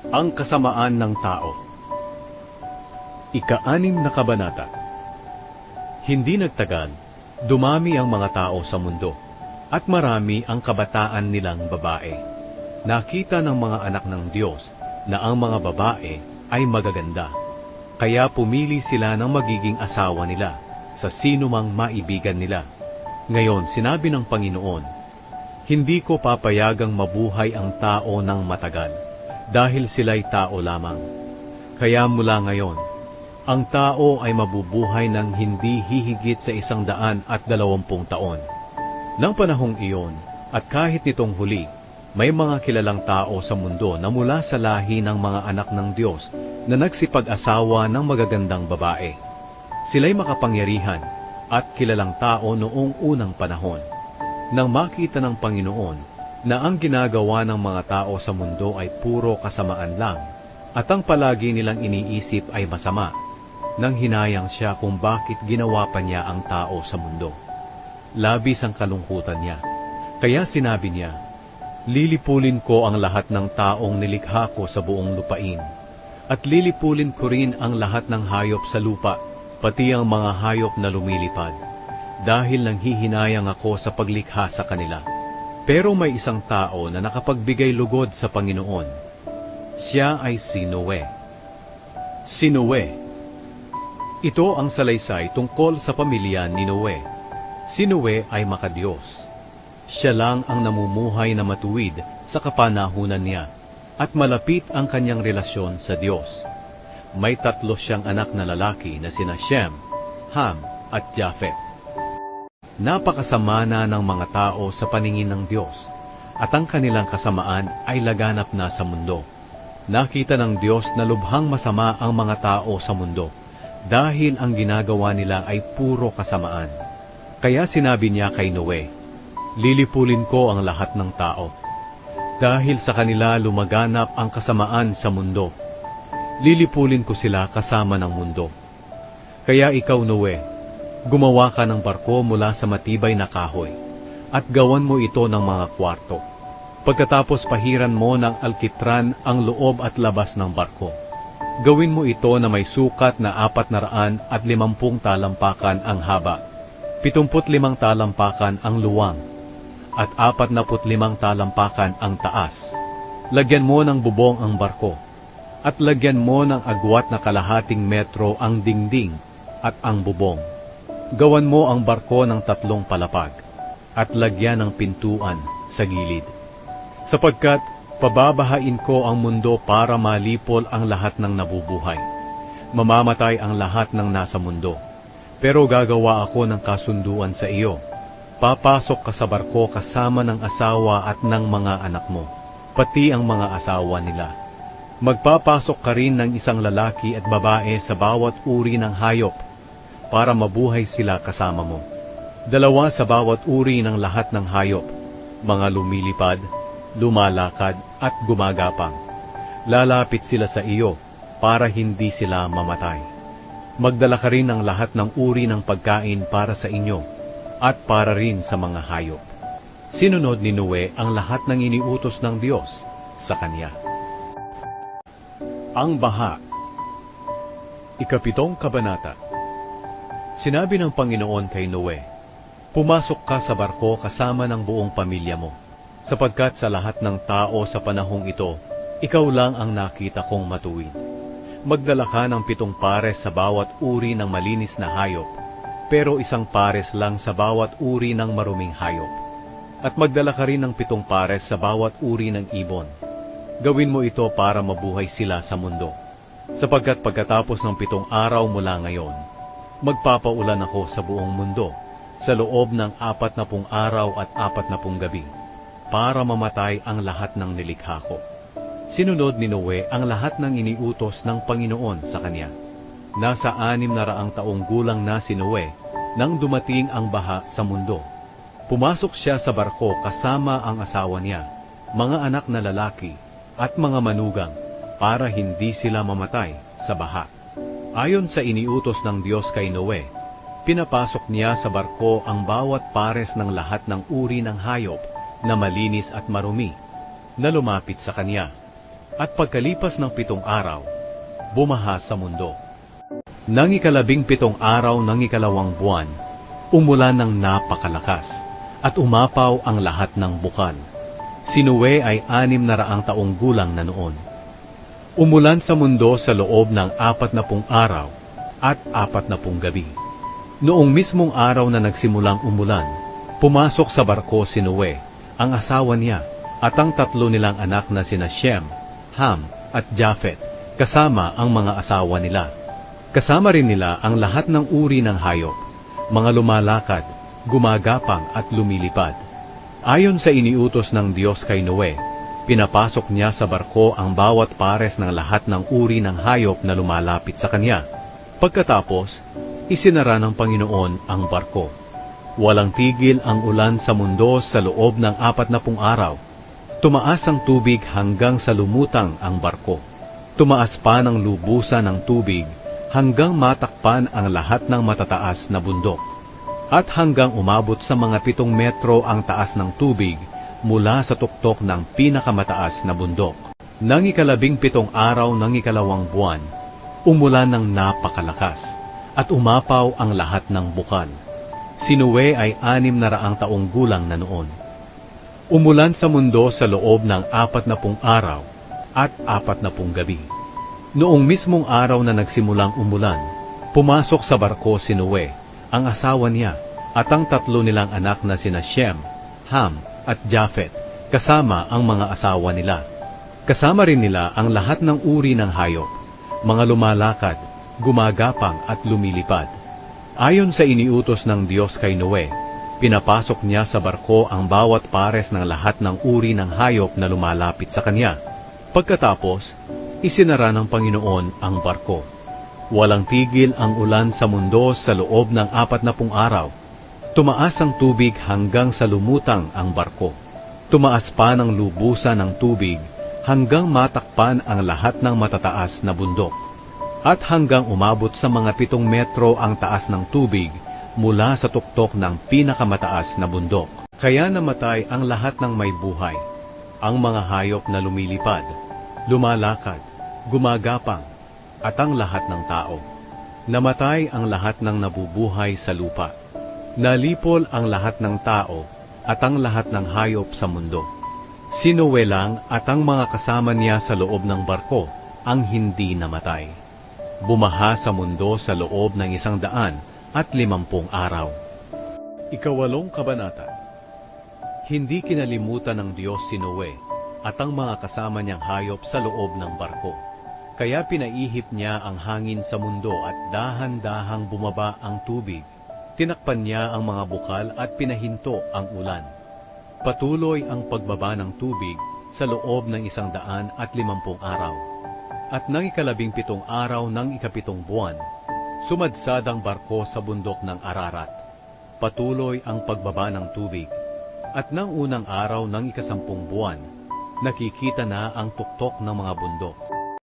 Ang kasamaan ng tao. Ika-6 na kabanata. Hindi nagtagal, dumami ang mga tao sa mundo, at marami ang kabataan nilang babae. Nakita ng mga anak ng Diyos na ang mga babae ay magaganda, kaya pumili sila ng magiging asawa nila sa sinumang maibigan nila. Ngayon, sinabi ng Panginoon, hindi ko papayagang mabuhay ang tao ng matagal, dahil sila'y tao lamang. Kaya mula ngayon, ang tao ay mabubuhay ng hindi hihigit sa 120 taon. Nang panahong iyon, at kahit nitong huli, may mga kilalang tao sa mundo na mula sa lahi ng mga anak ng Diyos na nagsipag-asawa ng magagandang babae. Sila'y makapangyarihan at kilalang tao noong unang panahon. Nang makita ng Panginoon na ang ginagawa ng mga tao sa mundo ay puro kasamaan lang, at ang palagi nilang iniisip ay masama, nang hinayang siya kung bakit ginawa pa niya ang tao sa mundo. Labis ang kalungkutan niya, kaya sinabi niya, lilipulin ko ang lahat ng taong nilikha ko sa buong lupain, at lilipulin ko rin ang lahat ng hayop sa lupa, pati ang mga hayop na lumilipad, dahil nanghihinayang ako sa paglikha sa kanila. Pero may isang tao na nakapagbigay lugod sa Panginoon. Siya ay si Noe. Si Noe. Ito ang salaysay tungkol sa pamilya ni Noe. Si Noe ay makadiyos. Siya lang ang namumuhay na matuwid sa kapanahunan niya, at malapit ang kanyang relasyon sa Diyos. May 3 siyang anak na lalaki na sina Shem, Ham, at Japhet. Napakasama na ng mga tao sa paningin ng Diyos, at ang kanilang kasamaan ay laganap na sa mundo. Nakita ng Diyos na lubhang masama ang mga tao sa mundo, dahil ang ginagawa nila ay puro kasamaan. Kaya sinabi niya kay Noe, lilipulin ko ang lahat ng tao. Dahil sa kanila lumaganap ang kasamaan sa mundo, lilipulin ko sila kasama ng mundo. Kaya ikaw, Noe, gumawa ka ng barko mula sa matibay na kahoy, at gawan mo ito ng mga kwarto. Pagkatapos pahiran mo ng alkitran ang loob at labas ng barko. Gawin mo ito na may sukat na 450 talampakan ang haba, 75 talampakan ang luwang, at 45 talampakan ang taas. Lagyan mo ng bubong ang barko, at lagyan mo ng agwat na 1/2 metro ang dingding at ang bubong. Gawan mo ang barko ng 3 palapag, at lagyan ng pintuan sa gilid. Sapagkat pababahain ko ang mundo para malipol ang lahat ng nabubuhay. Mamamatay ang lahat ng nasa mundo. Pero gagawa ako ng kasunduan sa iyo. Papasok ka sa barko kasama ng asawa at ng mga anak mo, pati ang mga asawa nila. Magpapasok ka rin ng isang lalaki at babae sa bawat uri ng hayop, para mabuhay sila kasama mo. 2 sa bawat uri ng lahat ng hayop, mga lumilipad, lumalakad at gumagapang. Lalapit sila sa iyo para hindi sila mamatay. Magdala ka rin ng lahat ng uri ng pagkain para sa inyo at para rin sa mga hayop. Sinunod ni Noe ang lahat ng iniutos ng Diyos sa kanya. Ang baha. Ika-7 kabanata. Sinabi ng Panginoon kay Noe, pumasok ka sa barko kasama ng buong pamilya mo, sapagkat sa lahat ng tao sa panahong ito, ikaw lang ang nakita kong matuwid. Magdala ka ng 7 pares sa bawat uri ng malinis na hayop, pero 1 pares lang sa bawat uri ng maruming hayop. At magdala ka rin ng 7 pares sa bawat uri ng ibon. Gawin mo ito para mabuhay sila sa mundo, sapagkat pagkatapos ng 7 araw mula ngayon, magpapaulan ako sa buong mundo sa loob ng 40 araw at 40 gabi, para mamatay ang lahat ng nilikha ko. Sinunod ni Noe ang lahat ng iniutos ng Panginoon sa kanya. Nasa 600 taong gulang na si Noe nang dumating ang baha sa mundo. Pumasok siya sa barko kasama ang asawa niya, mga anak na lalaki, at mga manugang, para hindi sila mamatay sa baha. Ayon sa iniutos ng Diyos kay Noe, pinapasok niya sa barko ang bawat pares ng lahat ng uri ng hayop na malinis at marumi, na lumapit sa kanya. At pagkalipas ng 7 araw, bumaha sa mundo. Nang 17 araw ng 2 buwan, umulan ng napakalakas, at umapaw ang lahat ng bukal. Si Noe ay 600 taong gulang na noon. Umulan sa mundo sa loob ng 40 araw at 40 gabi. Noong mismong araw na nagsimulang umulan, pumasok sa barko si Noe, ang asawa niya, at ang 3 nilang anak na sina Shem, Ham at Japhet, kasama ang mga asawa nila. Kasama rin nila ang lahat ng uri ng hayop, mga lumalakad, gumagapang at lumilipad. Ayon sa iniutos ng Diyos kay Noe, pinapasok niya sa barko ang bawat pares ng lahat ng uri ng hayop na lumalapit sa kanya. Pagkatapos, isinara ng Panginoon ang barko. Walang tigil ang ulan sa mundo sa loob ng 40 araw. Tumaas ang tubig hanggang sa lumutang ang barko. Tumaas pa ng lubusan ng tubig hanggang matakpan ang lahat ng matataas na bundok. At hanggang umabot sa mga 7 metro ang taas ng tubig mula sa tuktok ng pinakamataas na bundok. Nang 17 araw ng 2 buwan, umulan ng napakalakas at umapaw ang lahat ng bukal. Si Noe ay 600 taong gulang na noon. Umulan sa mundo sa loob ng 40 araw at 40 gabi. Noong mismong araw na nagsimulang umulan, pumasok sa barko si Noe, ang asawa niya, at ang 3 nilang anak na sina Shem, Ham at Japhet, kasama ang mga asawa nila. Kasama rin nila ang lahat ng uri ng hayop, mga lumalakad, gumagapang at lumilipad. Ayon sa iniutos ng Diyos kay Noe, pinapasok niya sa barko ang bawat pares ng lahat ng uri ng hayop na lumalapit sa kanya. Pagkatapos, isinara ng Panginoon ang barko. Walang tigil ang ulan sa mundo sa loob ng 40 araw. Tumaas ang tubig hanggang sa lumutang ang barko. Tumaas pa ng lubusan ng tubig hanggang matakpan ang lahat ng matataas na bundok. At hanggang umabot sa mga 7 metro ang taas ng tubig mula sa tuktok ng pinakamataas na bundok. Kaya namatay ang lahat ng may buhay, ang mga hayop na lumilipad, lumalakad, gumagapang, at ang lahat ng tao. Namatay ang lahat ng nabubuhay sa lupa. Nalipol ang lahat ng tao at ang lahat ng hayop sa mundo. Si Noe lang at ang mga kasama niya sa loob ng barko ang hindi namatay. Bumaha sa mundo sa loob ng 150 araw. 8 Kabanata. Hindi kinalimutan ng Diyos si Noe at ang mga kasama niyang hayop sa loob ng barko. Kaya pinaihip niya ang hangin sa mundo at dahan-dahang bumaba ang tubig. Tinakpan niya ang mga bukal at pinahinto ang ulan. Patuloy ang pagbaba ng tubig sa loob ng 150 araw. At nang 17 araw ng 7 buwan, sumadsad ang barko sa bundok ng Ararat. Patuloy ang pagbaba ng tubig. At nang unang araw ng 10 buwan, nakikita na ang tuktok ng mga bundok.